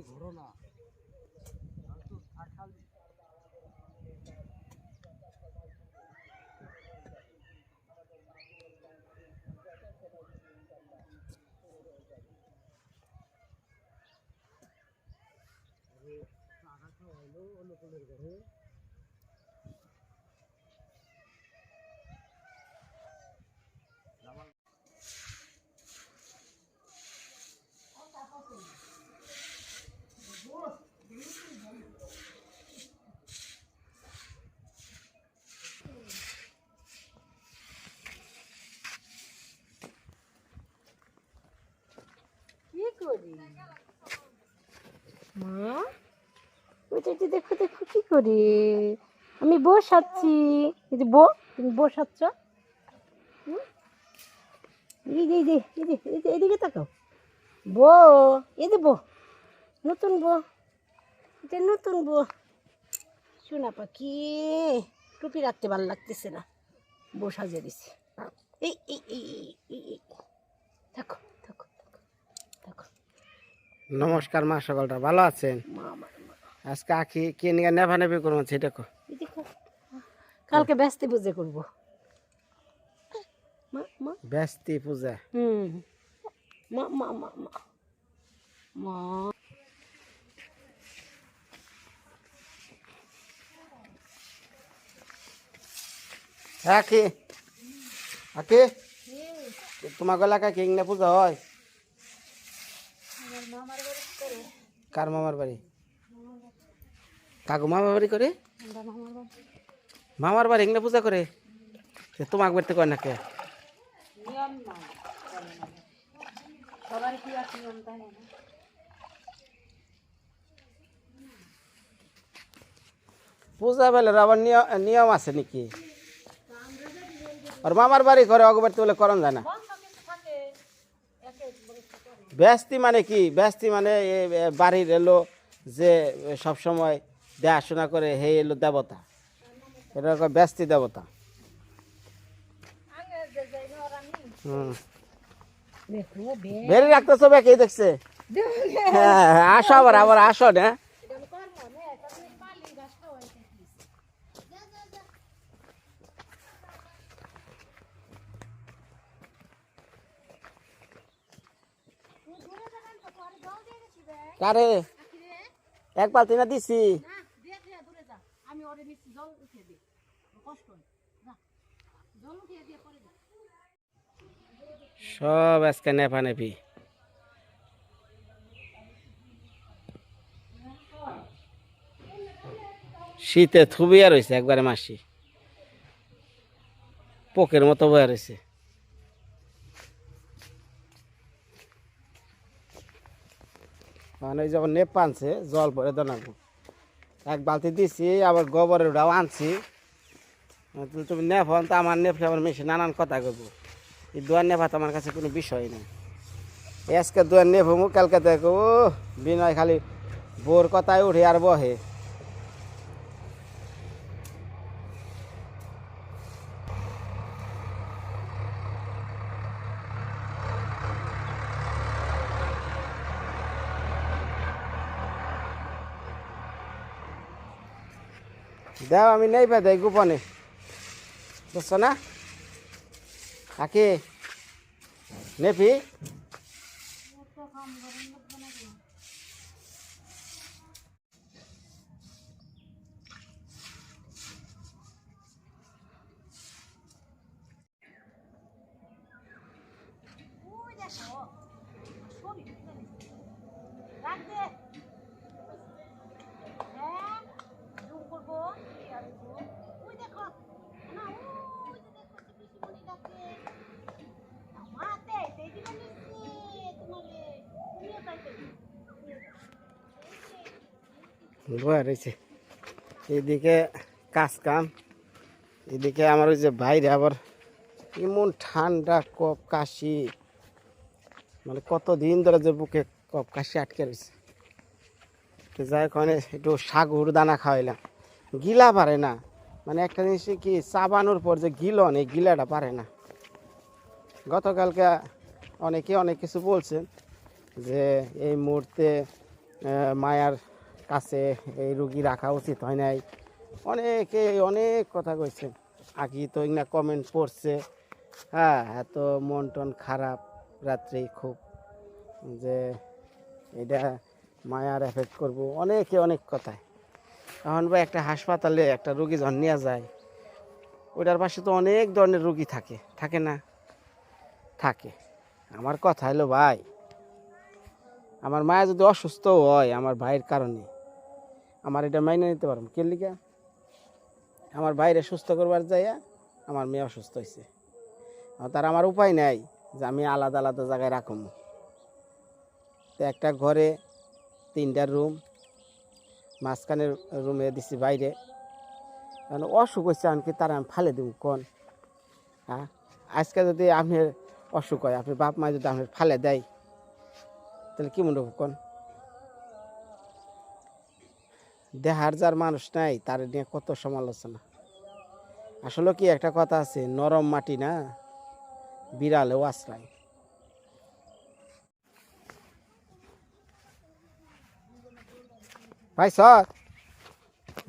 ঘোরো না অনুকূলের ঘরে কি করি মা? ওইটা দেখো দেখো কি করি আমি বসাচ্ছি। এই যে তুমি বসাচ্ছ। এদিকে তাকাও। এই যে নতুন এটা নতুন সোনা পাখি। টুপি রাখতে ভালো লাগতেছে না, সাজিয়ে দিছে। এই এই এই এই এই থাকো থাকো থাকো। নমস্কার মা, সকালটা ভালো আছেন? আজকে আখি কে নিয়ে নেভানেভি করবো সেটা কালকে ব্যস্ত পুজো করবো। ব্যস্তি পূজা। মা মা মা মা মা আখি আখি তোমার এলাকায় কি না পূজা হয়? কার মামার বাড়ি? কাকু মামার বাড়ি করে? মামার বাড়ি এখানে পূজা করে? তোমার বাড়িতে কয় না কে? পূজা বেলার আবার নিয়ম আছে নাকি? আর মামার বাড়ি ঘরে অগবাড়িতে বলে করণ যায় না? ব্যস্তি মানে কি? ব্যস্তি মানে বাড়ির এলো যে সবসময় দেখাশোনা করে, হে এলো দেবতা, এটা ব্যস্তি দেবতা। বেরি রাখতেছো বেকে দেখছে? হ্যাঁ আসো, আবার আবার আসো না। কারে এক বালতি না দিছি? সব আজকে নেফা নেফি। শীতে থুবিয়া রয়েছে একবারে, মাসি পোকের মতো বয়া রয়েছে। মানে যখন নেপ আনছে জল পরে দনাবো, এক বালতি দিছি, আবার গোবরের ওটাও আনছি। তুমি নেফন তো আমার নেফলে আমার মেশিন নানান কথা করবো। এই দুয়ার নেফা তো আমার কাছে কোনো বিষয় নেই। আজকে দুয়ার নেফমু, কালকে দেখো বিনয় খালি বোর কথায় উঠে আর বহে। দেও আমি নেই পে দেয় গোপনে, বুঝছো না? কাকি নেপি বয়া রয়েছে। এদিকে কাজ কাম, এদিকে আমার ওই যে বাইরে আবার এমন ঠান্ডা, কপ কাশি, মানে কতদিন ধরে যে বুকে কপ কাশি আটকে রয়েছে। তো যাই ওখানে একটু সাগুর দানা খাওয়াইলাম, গিলা পারে না। মানে একটা জিনিস কি, চাবানোর পর যে গিলন, এই গিলাটা পারে না। গতকালকে অনেকে অনেক কিছু বলছেন যে এই মুহূর্তে মায়ার কাছে এই রুগী রাখা উচিত হয় নাই। অনেকে অনেক কথা কইছে। আগে তো না কমেন্ট পড়ছে, হ্যাঁ এত মন টন খারাপ রাত্রেই খুব, যে এটা মায়ার এফেক্ট করবো, অনেকে অনেক কথায়। এখন ভাই একটা হাসপাতালে একটা রুগী যখন নিয়ে যায়, ওইটার পাশে তো অনেক ধরনের রুগী থাকে, থাকে না? থাকে। আমার কথা হলো ভাই, আমার মায়া যদি অসুস্থ হয় আমার ভাইয়ের কারণে, আমার এটা মাইনে নিতে পারবো কে লিগা? আমার বাইরে সুস্থ করবার যাইয়া আমার মেয়ে অসুস্থ হয়েছে, তার আমার উপায় নাই যে আমি আলাদা আলাদা জায়গায় রাখবো। তো একটা ঘরে 3টা রুম, মাঝখানের রুমে দিছি বাইরে। কারণ অসুখ হয়েছে আমি তারা আমি ফালে দেব কোন? হ্যাঁ, আজকে যদি আপনার অসুখ হয়, আপনার বাপ মা যদি আপনার ফালে দেয়, তাহলে কি মনে হবো কোন? দেহার যার মানুষ নাই তার নিয়ে কত সমালোচনা। আসলে কি একটা কথা আছে, নরম মাটি না বিড়ালেও আশ্রয়। ভাই সর,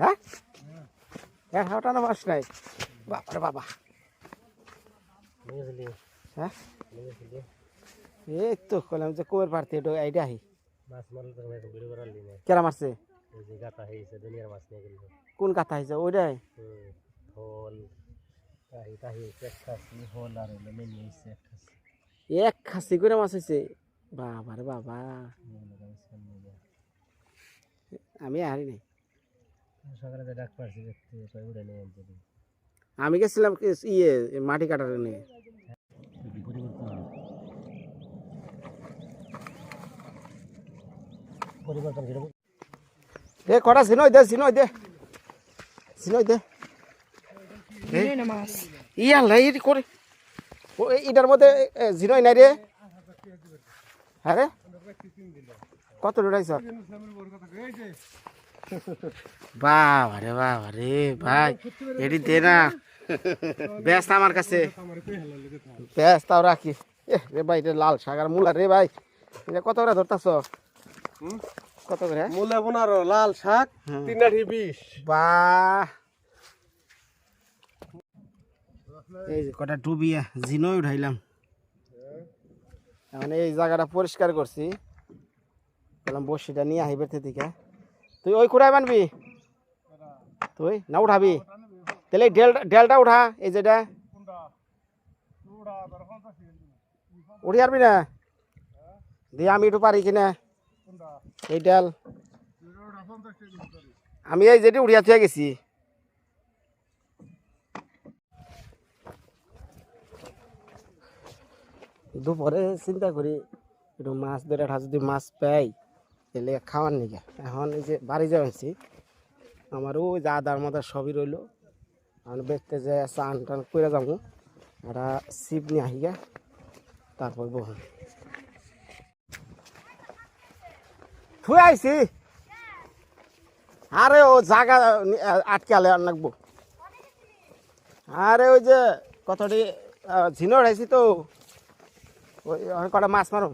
হ্যাঁ এর হাওটানো মাস নাই বাবার বাবা। হ্যাঁ এই তো কলাম যে কুয়ের পারতে এটা আইডা আহি কেরা মারছে? কোন কাতা হয়েছে ওইটাই? এক খাসি করে মাছ হয়েছে বাবার বাবা। আমি হারি নাই, আমি গেছিলাম ইয়ে মাটি কাটার নিয়ে। এ কটা ঝিনই দে, ঝিনই দে, ঝিনই দে। ইয়াল্লা ই করে এটার মধ্যে ঝিনই নাই রে। হ্যাঁ রে, কত লড়াইছ? বাবা রে বাবা রে ভাই, এটি দে না, ব্যস্ত আমার কাছে, ব্যস্ত তাও রাখি। রে ভাই রে লাল শাক আর মূলা রে ভাই, এটা কত করে ধরতাছ? কত করে? মূলা 15, লাল শাক 3.20। বাহ, এই যে কটা ডুবিয়া ঝিনই উঠাইলাম। মানে এই জায়গাটা পরিষ্কার করছি, বললাম বসিটা নিয়ে আহিবে থেকে। তুই ওই কুড়াই বানবি? তুই না উঠাবি? তাহলে এই ডেলটা উঠা, এই যেটা উঠি পারবি না? দিয়ে আমি একটু পারি কিনা এই ডেল, আমি এই যেটি উড়িয়া থুয়ে গেছি। দুপুরে চিন্তা করি একটু মাছ ধরে, যদি মাছ পাই তাহলে খাওয়ার নিকে। এখন এই যে বাড়ি যাচ্ছি, আমার ওই যে আদার মাদার সবই রইলো, এখন দেখতে যে চান টান করে যাবো, একটা ছিপ নিয়ে আহি গে, তারপর বহু থুয়ে আইছি। আরে ও জায়গা আটকে আলে আর নাকবো। আরে ওই যে কতটি ঝিনর আইছি তো, ওই কটা মাছ মারো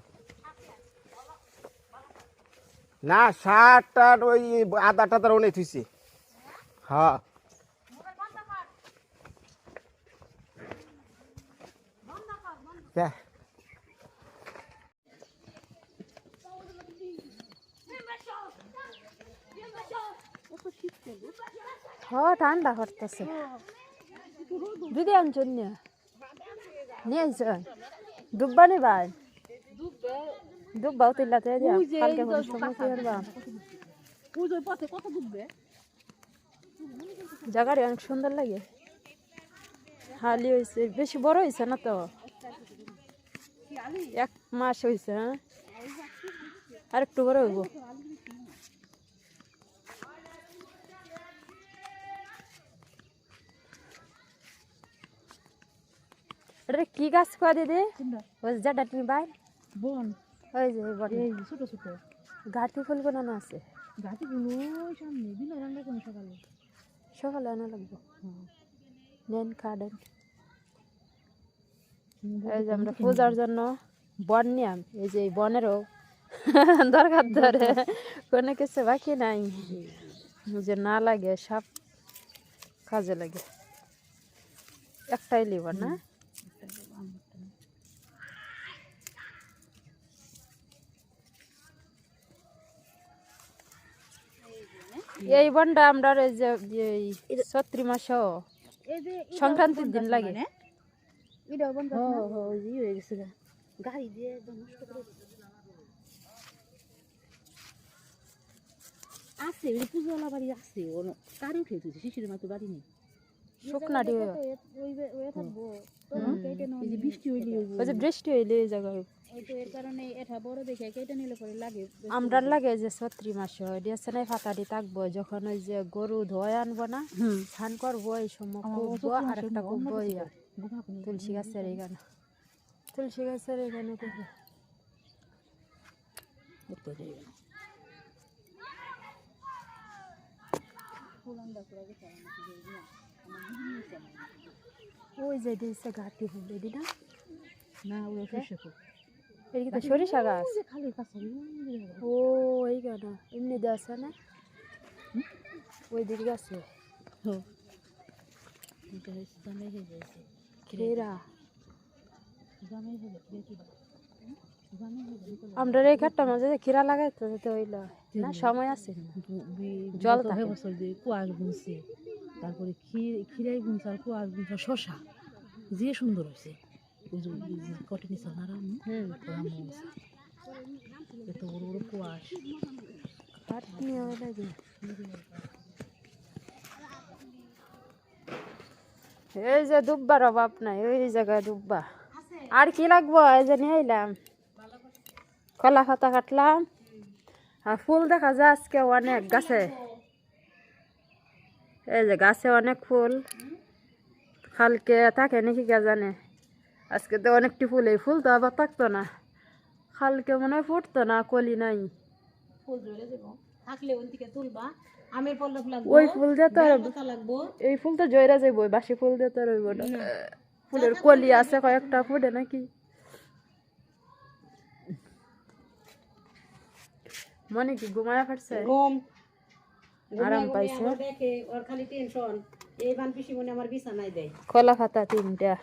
না, 60 ওই আদা টাদার অনেক থুইছি। হ্যাঁ ঠান্ডা করতেছে। দিদি আনছেন নিয়ে আনছেন দুব্বা নি ভাই, দুব্বাও তিল্লাতে দিয়া কালকে জায়গাটা অনেক সুন্দর লাগে। হালি হয়েছে, বেশি বড় হয়েছে না তো, 1 মাস হয়েছে। হ্যাঁ আর একটু বড় হইব। এটা কি গাছ কোয়া দিদি? ওই যেটা তুমি ভাই বন ওই যে বন এই ছোট ছোট ঘাটি ফুল বানানো আছে গাছগুলো ওই সামনে দিন রান্না কোনো সকালে সকালে আনা লাগবো নেন কাটেন এই যে আমরা পূজার জন্য বন নিয়াম এই যে এই বনেরও দরকার ধরে কোনো কিছু বাকি নাই যে না লাগে সব কাজে লাগে একটাই লিব না এই বনটা আমরা এই যে ছত্রি মাস এই যে সংক্রান্তির দিন লাগে এটা বন গাছ না জি হয়ে গেছে গাড়ি দিয়ে একদম নষ্ট করে আছে ওই পুজোওয়ালা বাড়ি আছে ওর কারি উঠে দিয়েছে শিশির মতো বাড়ি নেই শুকনা দিয়ে ওই থাকবো কেটে নাও এই যে বৃষ্টি হইলে ওই যে বৃষ্টি হইলে এই জায়গায় ওই তো এর কারণে এটা বড় দেখে কেটে নিলে পরে লাগে আমরার লাগে যে ছত্রি মাস দিয়েছে না ফাতাটি থাকবো যখন ওই যে গরু ধোয় আনবো না স্নান করবো এই সময় কুবো আর একটা কুবো তুলসী গাছের এখানে তুলসী গাছের এখানে কুবো ওই যে দিয়েছে ঘাটি ফুল এদি না না ওই সরষে ফুল এদিকে তো সরিষা গাছ খালি কাছে ও এই কেন এমনি দেওয়া আছে না ওই দিকে আছে এটা হচ্ছে জামাই হয়ে যাচ্ছে খেরা জামাই হয়ে যাচ্ছে জামাই হয়ে যাচ্ছে আমরা এই ঘাটটার মাঝে যে খিরা লাগাইতে যেতে হইল না সময় আছে জল থাকে বছর দিয়ে কুয়াশ বুনছে তারপরে খিরাই বুনছে আর কুয়াশ বুনছে শশা যে সুন্দর হয়েছে ওই যে কটনি চাল এত বড় বড় কুয়াশ কাঠ নিয়ে লাগে এই যে দুব্বার অভাব নাই ওই জায়গায় দুব্বা আর কি লাগবো এই যে নিয়ে এলাম কলা পাতা কাটলাম আর ফুল দেখা যায় আজকে অনেক গাছে এই যে গাছে অনেক ফুল কালকে থাকে নাকি কে জানে আজকে তো অনেকটি ফুল এই ফুল তো আবার থাকতো না কালকে মনে হয় ফুটতো না কলি নাই ফুল ধরে দেবো থাকলে ওই দিকে তুলবা আমের পল্লব লাগবে ওই ফুল দিয়ে তো পাতা লাগবো এই ফুল তো জয়রা যাইব বাসি ফুল দিয়ে তো রইব না ফুলের কলি আছে কয়েকটা ফুটে নাকি মনে কি ঘুমায়া ফাটছে ঘুম আরাম পাইছে দেখে ওর খালি টেনশন এই বান পিসি মনে আমার বিছানায় দেয় কলা পাতা 3টা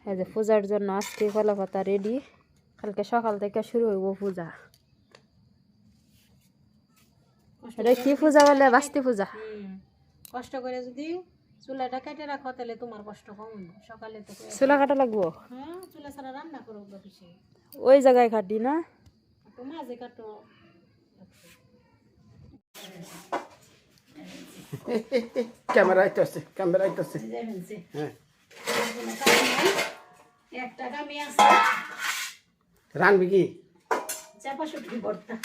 এই যে পূজার জন্য আজকে কলা পাতা রেডি কালকে সকাল থেকে শুরু হইব পূজা এটা কি পূজা বলে বাস্তি পূজা কষ্ট করে যদি চুলাটা কেটে রাখো তাহলে তোমার কষ্ট কম সকালে তো চুলা কাটা লাগবো হ্যাঁ চুলা ছাড়া রান্না করো পিসি ওই জায়গায় কাটি না তো মাঝে কাটো ক্যামেরা আইতেছে হ্যাঁ একটা কামে আছে রানবি কি চাপা শুটকি ভর্তা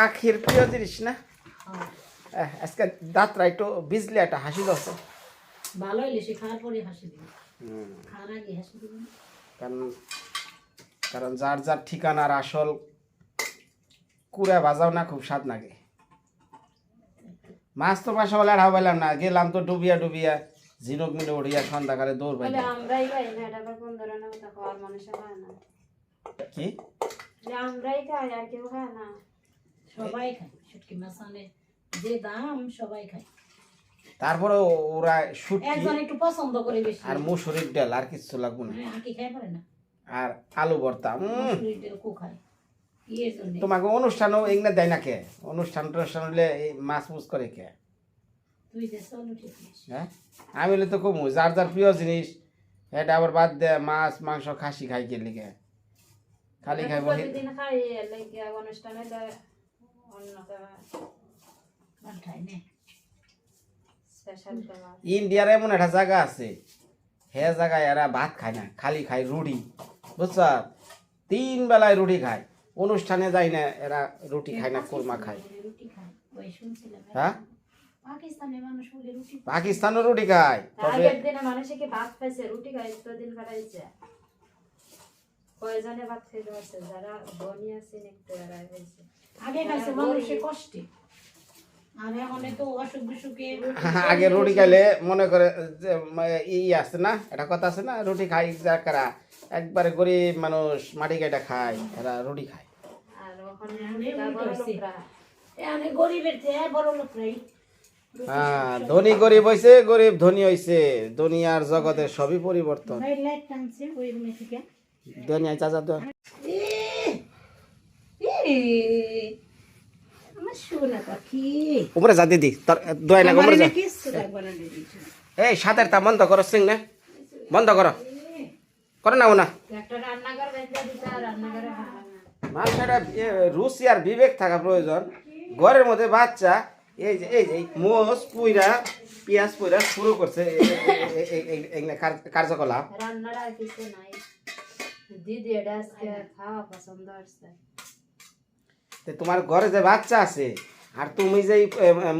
আখির প্রিয় জিনিস না আজকে দাঁতরা একটু বিজলে একটা হাসি দছে ভালো হইলে সে খাওয়ার পরে হাসি দিবে খাওয়ার আগে হাসি দিবে কারণ যার যার ঠিকানার আসল কুড়া বাজাও না খুব স্বাদ লাগে মাছ তো পাশে বলে আর হাবাইলাম না গেলাম তো ডুবিয়া ঝিনুক মিলে উঠিয়া সন্ধ্যাকালে দৌড় পাই আমরাই খাই না এটা আবার কোন ধরনের কথা খাওয়ার মানুষে খায় না কি আমরাই খাই আর কেউ খায় না সবাই খায় শুটকি মাছ আনে যে দাম সবাই খায় তারপরে ওরা শুটকি একজন একটু পছন্দ করে বেশি আর মুসুরির ডাল আর কিছু লাগবে না আর কি খাই পারে না আর আলু ভর্তা মুসুরির ডাল কো খায় এর জন্য তোমাকে অনুষ্ঠানও এগুলো দেয় না কে অনুষ্ঠান হলে এই মাছ মুছ করে কে তুই যে চলো ঠিক হ্যাঁ আমি হলে তো কমু যার যার প্রিয় জিনিস এটা আবার বাদ দে মাছ মাংস খাসি খাই কে লিখে খালি খাইব প্রতিদিন খাই লাগে অনুষ্ঠান হলে অন্য খায় না স্পেশাল খাবার ইন্ডিয়ার এমন একটা জায়গা আছে হে জায়গায় এরা ভাত খায় না খালি খায় রুটি বুঝছ 3 বেলায় রুটি খায় অনুষ্ঠানে যায় না এরা রুটি খায় না কোরমা খায় রুটি খায় ওই শুনছিলাম হ্যাঁ পাকিস্তানের মানুষ বলে রুটি পাকিস্তানও রুটি খায় তবে আগের দিনে মানুষে কি ভাত খাইছে রুটি খাইছে তো দিন কাটাইছে কয়জনে ভাত খেতে পারছে যারা ধনী আছেন একটু এরা হয়েছে আগে খাইছে মানুষের কষ্টে আর এখন তো অসুখ বিসুখে আগে রুটি খাইলে মনে করে যে আছে না, এটা কথা আছে না, রুটি খাই যারা একবারে গরিব মানুষ মাটি কাটা খায়, এরা রুটি খায়। আর ওখানে বড় লোকরা এখানে গরিবের চেয়ে বড় লোকরাই হ্যাঁ, ধনী গরিব হয়েছে, গরিব ধনী হয়েছে, দুনিয়ার জগতের সবই পরিবর্তন। লাইট টানছে ওই রুমে থেকে দুনিয়া চাচা তো আমার সোনা পাখি উপরে যা দিদি, তোর দোয়াই না উপরে যা। কিচ্ছু লাগবে না দিদি এই সাতের তা বন্ধ করো সিং না, বন্ধ করো, করো না না একটা রান্নাঘর বেঁধে দিতে আর রান্নাঘরে ভালো না মানুষের রুচি আর বিবেক থাকা প্রয়োজন। ঘরের মধ্যে বাচ্চা এই মোষ পুইরা পেঁয়াজ পুইরা শুরু করছে কার্যকলাপ। রান্নার আর কিছু নাই দিদি এটা আজকে খাওয়া পছন্দ হচ্ছে তে তোমার ঘরে যে বাচ্চা আছে আর তুমি যে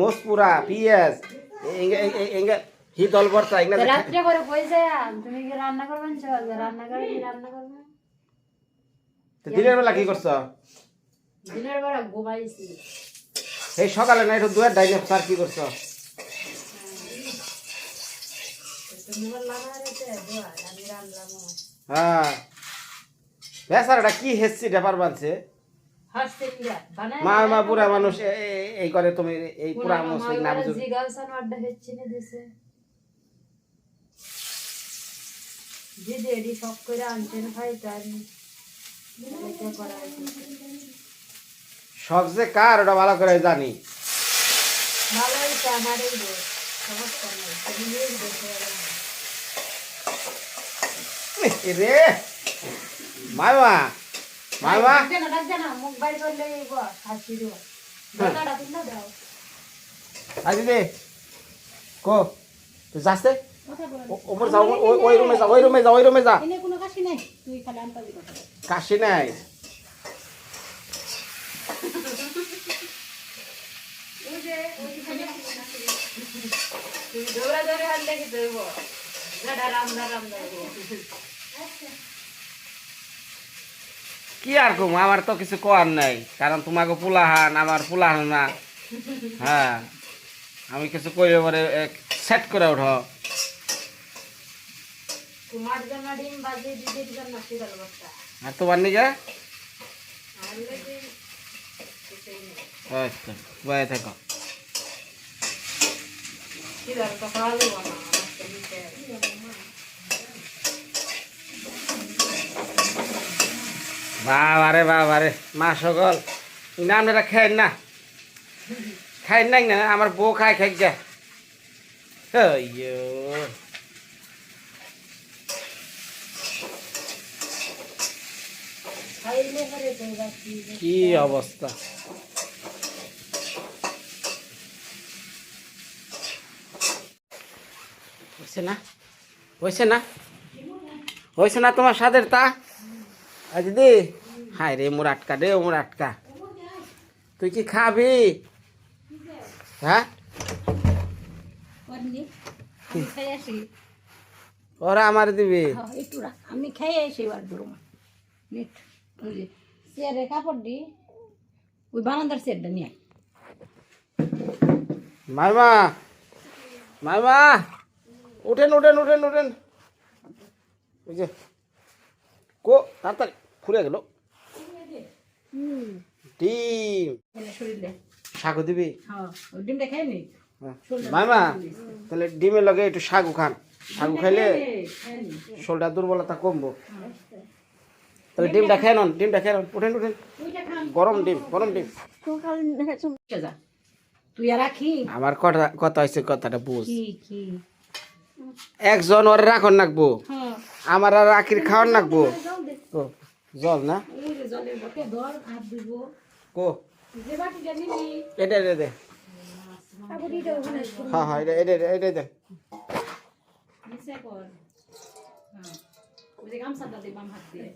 মোষ পুরা পেঁয়াজ হিদল ভর্তা রাত্রে করে কই যায় তুমি কি রান্না করবেন চল রান্না করে কি রান্না করবে দিনের বেলা কি করছো? দিনের বেলা ঘুমাইছি এই সকালে না একটু দুয়ের ডাইনে স্যার কি করছো? তুমি বললা না রে দোয়া আমি রান্নাম হ্যাঁ বেচারাটা কি হেসছি ব্যাপার বানছে। হাসতে কিরা বানাই মা বুড়া মানুষ এই করে, তুমি এই পুরা মানুষ না বুঝো। জিগালসান আড্ডা হচ্ছে না দিছে দিদি এডি সব করে আনছেন খাই তার এটা করা হয়েছে সব যে কার ওটা ভালো করে জানি। ভালোই তো আমারই দোষ সমস্যা নেই তুমি নিয়ে দেখে রে মামা মামা ডাক জানা মুখ বাইর করলে হাসি দিও দাদা তুমি না দাও আজি দে কো তুই যাচ্ছে ওপর যাও, ওই রুমে যা, ওই রুমে যা, ওই রুমে যা। এনে কোনো কাশি নাই তুই খালি আনতা দিবা কাশি নাই তুমি দৌড়া দৌড়ে হাঁটলে কি দেব দাদা রাম রাম দেব কি আর কম, আমার তো কিছু করার নাই, কারণ তোমাকে পুলাহান আমার পুলাহান না। হ্যাঁ আমি কিছু কইলে পরে সেট করে ওঠো। তোমার জন্য ডিম বাজিয়ে দিদির জন্য শিরাল বস্তা আর তোমার নিজে আর লেগে কিছুই নেই আচ্ছা বয়ে থাকো। শিরাল তো খাওয়া দেবো না আমার তো নিতে বাবারে মা সকল নামটা খাই না, খাই নাই না, আমার বউ খাই খাই যা। খাইলে পরে তো বাকি কি অবস্থা। হয়েছে না, হয়েছে না, হয়েছে না তোমার সাদের তা দিদি? হায় রে মোর আটকা রে, মোর আটকা। তুই কি খাবি? হ্যাঁ খাই আসি ওরা আমার দিবি। একটু রাখ আমি খাই আসি এবার রুম নেট ওই যে চেয়ারে কাপড় দি ওই বারান্দার চেয়ারটা নিয়ে মাইমা মাইমা উঠেন উঠেন উঠেন উঠেন। ওই যে কো তাড়াতাড়ি ফুলে গেল ডিম। শরীরে শাকও দিবি? হ্যাঁ ওই ডিমটা খাই নি মাইমা তাহলে ডিমের লগে একটু শাকও খান, শাকও খাইলে শরীরটা দুর্বলতা কমবো। তাহলে ডিমটা খেয়ে নন, ডিমটা খেয়ে নন, উঠেন উঠেন। গরম ডিম, গরম ডিম। তুই আর রাখি আমার কথা কথা হয়েছে, কথাটা বুঝ। কি কি একজন ওর রাখন নাকবো, হ্যাঁ আমার আর আখির খাওয়ান নাকবো। ও জল না ওই যে জলের বটে ধর হাত দিব কো যে বাটিটা নিবি এটা এটা দে। হ্যাঁ হ্যাঁ এটা এটা এটা দে। নিচে কর হ্যাঁ ওই যে গামছাটা দে বাম হাত দিয়ে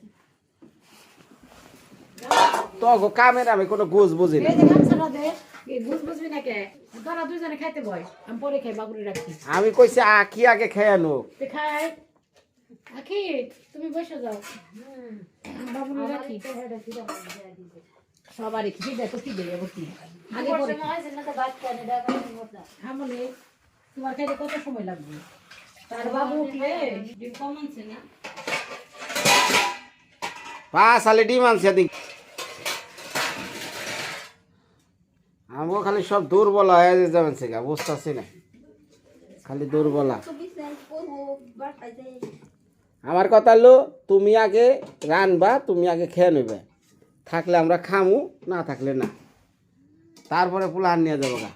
তো গো কামের আমি কোনো গুজ বুঝি না। এই যে গামছাটা দে এই বুঝবি না কে তোরা দুজনে খাইতে বয় আমি পরে খাই বাবুরে রাখি আমি কইছি আখি আগে খেয়ে আনো। তে খাই আখি তুমি বসে যাও বাবু রাখি সবারই কি দেখো কি দেয় বলতি আগে পরে আমলে তোমার কাছে কত সময় লাগবে তার বাবু উঠলে ডিম কম আনছে না সালে ডিম আনছে এদিক আমগো খালি সব দুর্বল হয়ে যাবেন সে বুঝতেছি না খালি দুর্বলা আমার কথা হলো তুমি আগে রানবা তুমি আগে খেয়ে নেবে থাকলে আমরা খামু না থাকলে না তারপরে পুলাহান নিয়ে যাবো গা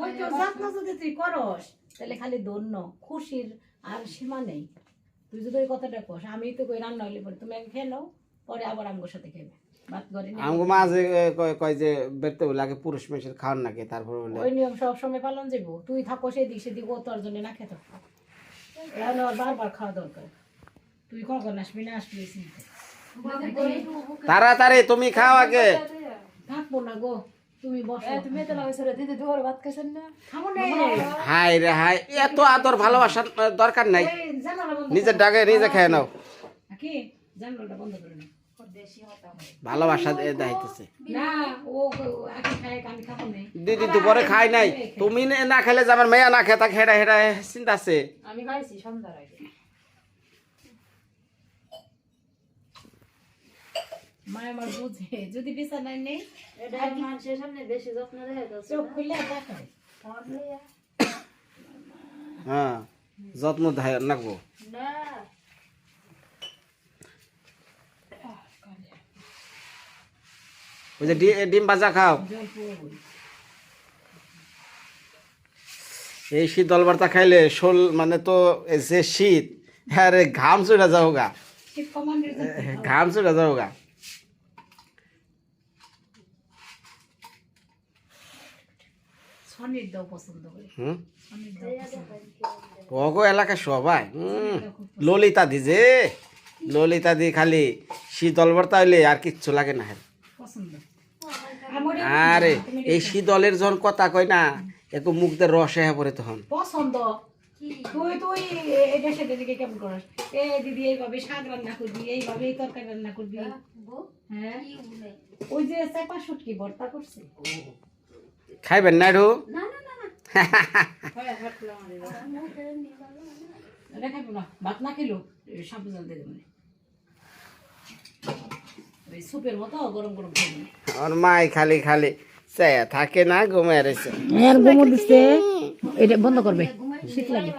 ওই তো যত্ন যদি তুই করস তাহলে খালি ধন্য খুশির আর সীমা নেই তুই যদি ওই কথাটা কস আমি তো কই রান্না হইলে পরে তুমি আগে খেয়ে নাও পরে আবার আমগোর সাথে খেবে ভাত করে নিয়ে আমগো মাঝে কয় যে বেরতে বলে আগে পুরুষ মানুষের খাওয়ান নাকি তারপরে বলে ওই নিয়ম সব সময় পালন যাবো তুই থাকো সেদিক ও তোর জন্য না খেতে রান্না আর বারবার খাওয়া দরকার তুই কখন আসবি না আসবি তাড়াতাড়ি তুমি খাও আগে থাকবো না গো তুমি বসো তুমি তো দিদি দুপুর ভাত খাইছেন না খাবো না হাই রে হাই এত আদর ভালোবাসার দরকার নাই নিজের ডাকে নিজে খেয়ে নাও কি জানলাটা বন্ধ করে না ভালোবাসা দাইতেছে না ও আগে খায় আমি খাবো না দিদি দুপুরে খাই নাই তুমি না খেলে যে আমার মেয়া না খেতা খেড়া হেড়া চিন্তা আছে আমি খাইছি সন্ধ্যার আগে মা আমার বুঝে যদি বিছানায় নেই এটা মানুষের সামনে বেশি যত্ন দেখা যাচ্ছে চোখ খুলে তাকায় হ্যাঁ যত্ন রাখবো না ওই যে ডিম ভাজা খাও এই শীত দলবার্তা খাইলে শোল মানে তো যে শীত হ্যাঁ রে ঘাম চড়া যাও গা শীত কমান্ডের ঘাম চড়া যাও গা সনির দাও পছন্দ করে হুম সনির দাও পছন্দ ওগো এলাকায় সবাই ললিতা দি যে ললিতা দি খালি শীতল ভর্তা হইলে আর কিচ্ছু লাগে না পছন্দ আরে এই শীতলের যখন কথা কয় না একটু মুখদের রসে হয়ে পড়ে তখন পছন্দ তুই তুই এটা সেটা দিকে কেমন করিস এ দিদি এইভাবে শাক রান্না করবি এইভাবে এই তরকারি রান্না করবি হ্যাঁ ওই যে চাপা শুটকি ভর্তা করছে খাইবেন না একটু খাইব না ভাত না খেলো সাবু জাল দিয়ে দেবো ওই সুপের মতো গরম গরম খাইব আমার মাই খালি খালি চায়া থাকে না ঘুমিয়ে রয়েছে আর গোমো দিচ্ছে এটা বন্ধ করবে শীত লাগে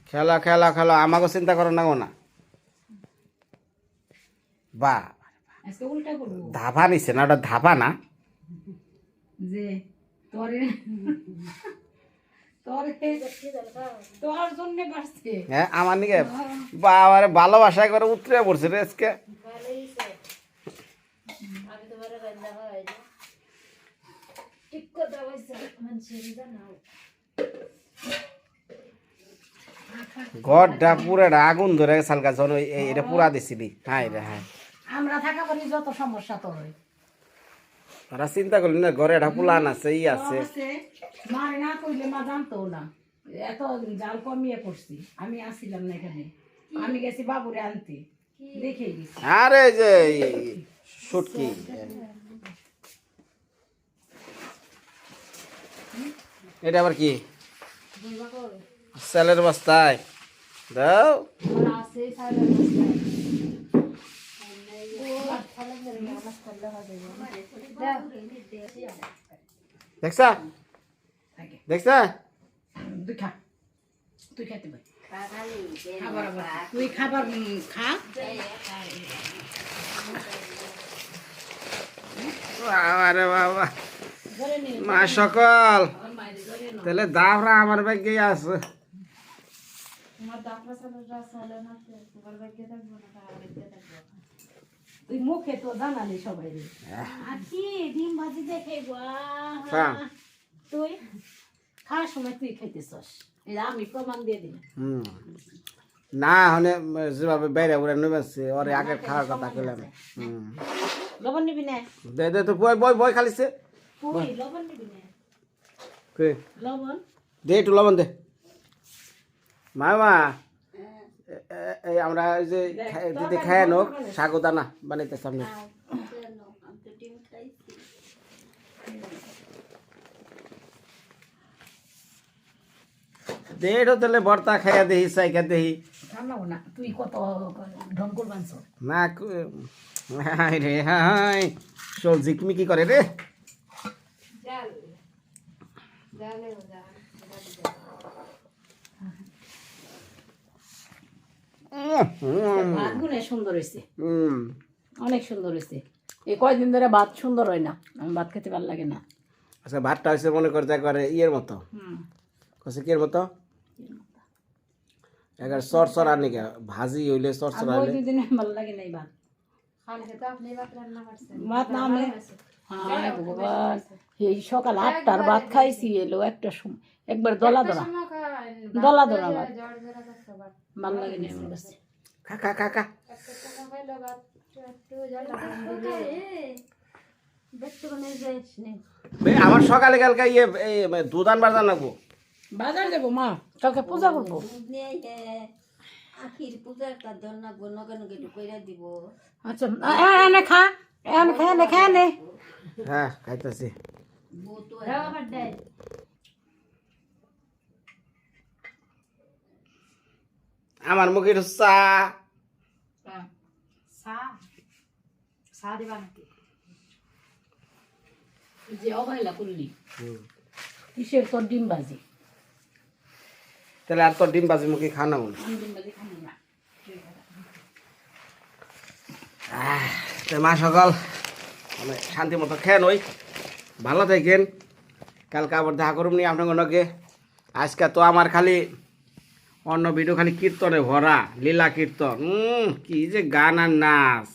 খেলা খেলা খেলা আমাকে চিন্তা করো না গো না বা আজকে উল্টা করবো ধাবা নিছে না ওটা ধাবা না যে তোরে তোর জন্য বাড়ছে হ্যাঁ আমার নিকে বাবারে ভালোবাসা করে উতরে পড়ছে রে আজকে ঘরটা পুরাটা আগুন ধরে সালকা জন এটা পুরা দিছিলি হাই রে হাই আমরা থাকা পরে যত সমস্যা তো হয় তারা চিন্তা করলি না ঘরে একটা পুলান আছে ই আছে মারে না কইলে মা জানতো না এত জাল কমিয়ে করছি আমি আসছিলাম না এখানে আমি গেছি বাবুরে আনতে দেখে গেছি আরে যে শুটকি এটা আবার কি সেলের বস্তায় দাও দেখছা দেখছা তুই খা তুই খেতে পারি তুই খাবার খা আরে বাবা মা সকল তাহলে দাবরা আমার ব্যাগে আছে তুই মুখে তো জানালি সবাই ডিম ভাজি দেখে তুই খাওয়ার সময় তুই খাইতেছস আমি প্রমাণ দিয়ে দিলাম না হলে যেভাবে বাইরে উড়ে নেবেছে ওরে আগে খাওয়ার কথা কইলাম লবণ নিবি না দে দে তো বই বই বই খালিছে তুই লবণ নিবি না কে লবণ দে একটু লবণ দে মামা এই আমরা ওই যে দিদি খায় নোক সাগুদানা বানাইতে সামনে দে একটু তাহলে ভর্তা খাইয়া দেহি সাইকা দেহি ঠান্ডা না তুই কত ঢং করবানছ না হাই রে হাই সবজি তুমি কি করে রে ভাত গুনে সুন্দর হয়েছে অনেক সুন্দর হয়েছে এই কয়দিন ধরে ভাত সুন্দর হয় না আমি ভাত খেতে ভালো লাগে না আচ্ছা ভাতটা হয়েছে মনে করতে একবারে ইয়ের মতো কছে কি এর মতো একবার সর সর আনি কে ভাজি হইলে সর সর ওই হইলে দুদিন ভালো লাগে না এই ভাত ভাত না আমি হ্যাঁ ভগবান এই সকাল 8টার ভাত খাইছি এলো একটা সময় একবার দলা দলা ভাত ভালো লাগে না আমার কাছে খা খা খা খা আমার সকালে কালকে ইয়ে দুধ আনবার জানাবো বাজার যাবো মা কালকে পূজা করবো আখির পূজাটা জন্য নগে কইরা দিব আচ্ছা এনে খা এনে খা নে হ্যাঁ খাইতেছি আমার মুখে একটু চা যে অবহেলা করলি কিসের তোর ডিম বাজি তাহলে আর তোর ডিম বাজি মুখে খাওয়া না মনে আমি ডিম বাজি খাবো না মা সকাল মানে শান্তি মতো খেয়ে নই ভালো থাকেন কালকে আবার দেখা করুন নি আপনার নকে আজকে তো আমার খালি অন্য ভিডিও খালি কীর্তনে ভরা লীলা কীর্তন কি যে গান আর নাচ